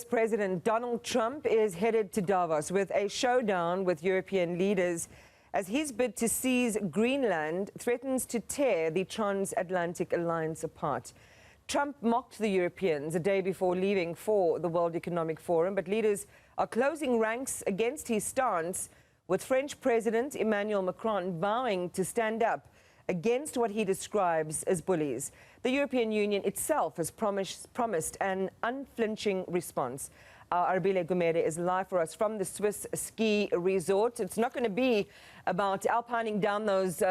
President Donald Trump is headed to Davos with a showdown with European leaders as his bid to seize Greenland threatens to tear the transatlantic alliance apart. Trump mocked the Europeans a day before leaving for the World Economic Forum, but leaders are closing ranks against his stance, with French President Emmanuel Macron vowing to stand up against what he describes as bullies. The European Union itself has promised an unflinching response. Arabile Gumede is live for us from the Swiss ski resort. It's not going to be about alpining down those,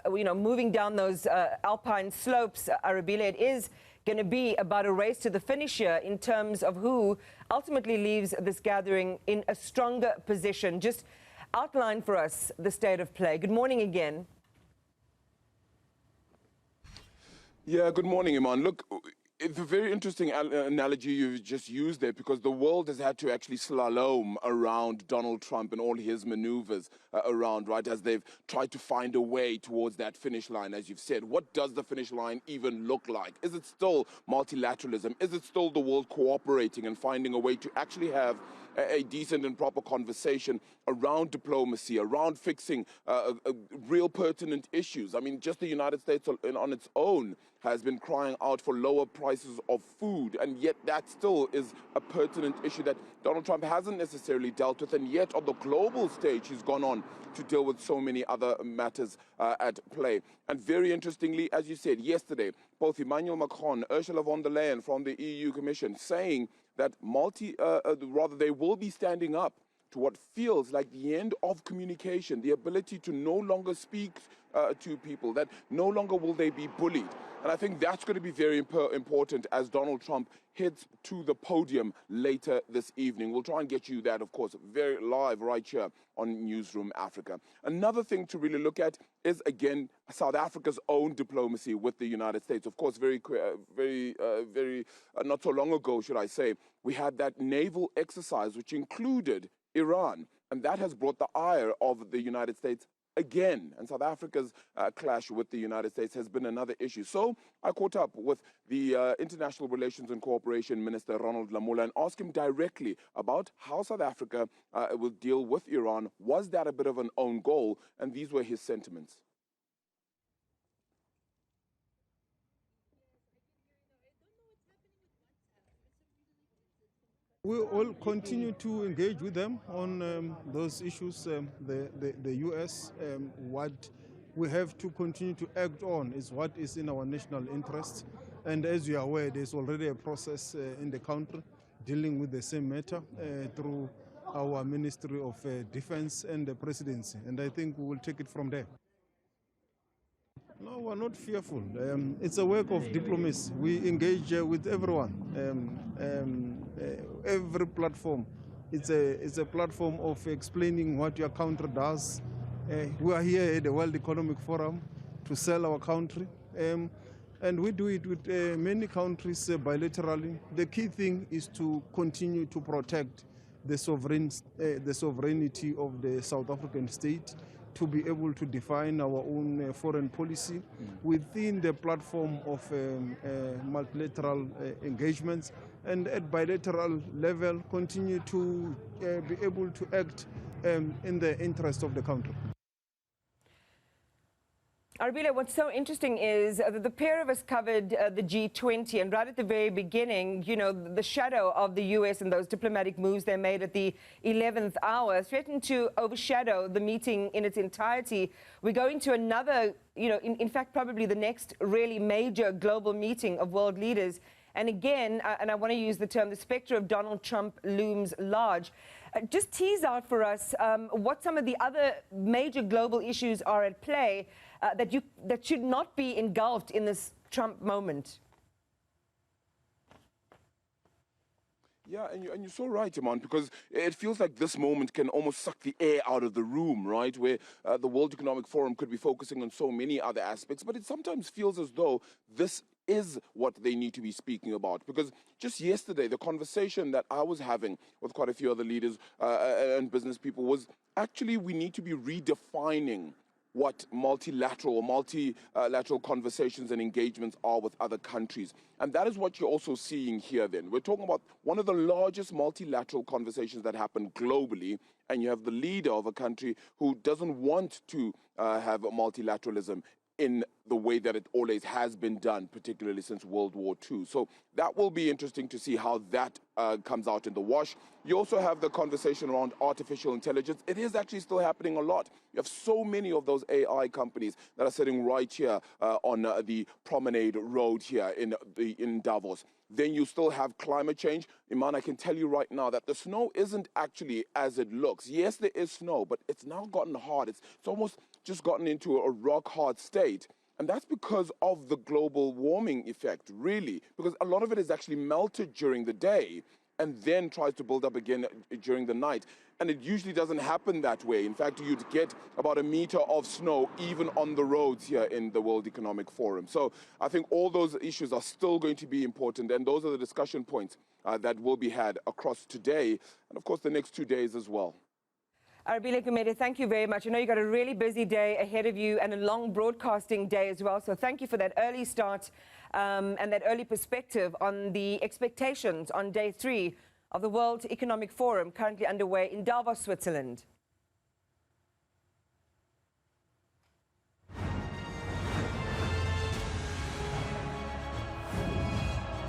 moving down those alpine slopes, Arabile. It is going to be about a race to the finish here in terms of who ultimately leaves this gathering in a stronger position. Just outline for us the state of play. Good morning again. Yeah, good morning, Iman. Look, it's a very interesting analogy you've just used there, because the world has had to actually slalom around Donald Trump and all his maneuvers around, right, as they've tried to find a way towards that finish line, as you've said. What does the finish line even look like? Is it still multilateralism? Is it still the world cooperating and finding a way to actually have a decent and proper conversation around diplomacy, around fixing real pertinent issues? I mean, just the United States on its own has been crying out for lower prices of food, and yet that still is a pertinent issue that Donald Trump hasn't necessarily dealt with, and yet on the global stage he's gone on to deal with so many other matters at play. And very interestingly, as you said yesterday, both Emmanuel Macron, Ursula von der Leyen from the EU Commission saying that they will be standing up to what feels like the end of communication, the ability to no longer speak to people, that no longer will they be bullied. And I think that's going to be very important as Donald Trump heads to the podium later this evening. We'll try and get you that, of course, very live right here on Newzroom Afrika. Another thing to really look at is, again, South Africa's own diplomacy with the United States. Of course, not so long ago, should I say, we had that naval exercise which included Iran, and that has brought the ire of the United States again, and South Africa's clash with the United States has been another issue. So I caught up with the International Relations and Cooperation Minister, Ronald Lamola, and asked him directly about how South Africa will deal with Iran. Was that a bit of an own goal? And these were his sentiments. We will continue to engage with them on those issues. The U.S., what we have to continue to act on is what is in our national interest. And as you are aware, there's already a process in the country dealing with the same matter through our Ministry of Defense and the Presidency. And I think we will take it from there. No, we're not fearful. It's a work of diplomacy. We engage with everyone. Every platform, it's a platform of explaining what your country does. We are here at the World Economic Forum to sell our country, and we do it with many countries bilaterally. The key thing is to continue to protect the sovereignty of the South African state, to be able to define our own foreign policy within the platform of multilateral engagements, and at bilateral level continue to be able to act in the interest of the country. Arabile, what's so interesting is that the pair of us covered the G20, and right at the very beginning, you know, the shadow of the U.S. and those diplomatic moves they made at the 11th hour threatened to overshadow the meeting in its entirety. We're going to another, in fact, probably the next really major global meeting of world leaders. And again, and I want to use the term, the specter of Donald Trump looms large. Just tease out for us what some of the other major global issues are at play that should not be engulfed in this Trump moment. Yeah, and you're so right, Iman, because it feels like this moment can almost suck the air out of the room, right, where the World Economic Forum could be focusing on so many other aspects, but it sometimes feels as though this is what they need to be speaking about. Because just yesterday, the conversation that I was having with quite a few other leaders and business people was actually we need to be redefining what multilateral conversations and engagements are with other countries. And that is what you're also seeing here then. We're talking about one of the largest multilateral conversations that happen globally, and you have the leader of a country who doesn't want to have multilateralism in the way that it always has been done, particularly since World War II. So that will be interesting to see how that comes out in the wash. You also have the conversation around artificial intelligence. It is actually still happening a lot. You have so many of those AI companies that are sitting right here on the promenade road here in Davos. Then you still have climate change. Iman, I can tell you right now that the snow isn't actually as it looks. Yes, there is snow, but it's now gotten hard. It's almost just gotten into a rock-hard state. And that's because of the global warming effect, really, because a lot of it is actually melted during the day and then tries to build up again during the night. And it usually doesn't happen that way. In fact, you'd get about a meter of snow even on the roads here in the World Economic Forum. So I think all those issues are still going to be important, and those are the discussion points that will be had across today and, of course, the next 2 days as well. Arabile Gumede, thank you very much. I know you've got a really busy day ahead of you and a long broadcasting day as well. So thank you for that early start and that early perspective on the expectations on day 3 of the World Economic Forum currently underway in Davos, Switzerland.